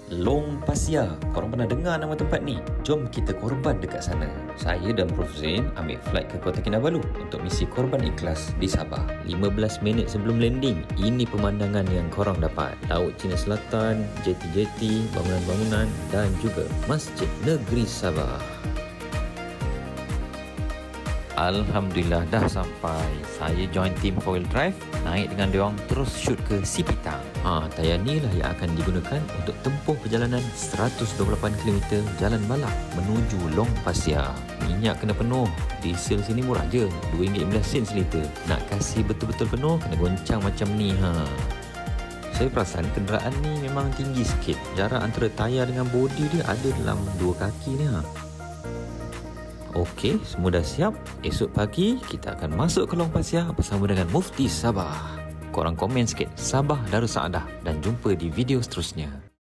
Long Pasir. Korang pernah dengar nama tempat ni? Jom kita korban dekat sana. Saya dan Prof Zain ambil flight ke Kota Kinabalu untuk misi Korban Ikhlas di Sabah. 15 minit sebelum landing, ini pemandangan yang korang dapat. Laut Cina Selatan, jeti-jeti, bangunan-bangunan dan juga Masjid Negeri Sabah. Alhamdulillah dah sampai. Saya join team 4-wheel drive, naik dengan diorang terus shoot ke Sipitang. Tayar ni lah yang akan digunakan untuk tempuh perjalanan 128 km jalan balap menuju Long Pasir. Minyak kena penuh, diesel sini murah je, RM2.15 seliter. Nak kasih betul-betul penuh kena goncang macam ni Saya perasan kenderaan ni memang tinggi sikit. Jarak antara tayar dengan bodi dia ada dalam 2 kaki ni Okey, semua dah siap. Esok pagi kita akan masuk ke Long Pasir bersama dengan Mufti Sabah. Korang komen sikit Sabah Darussaadah dan jumpa di video seterusnya.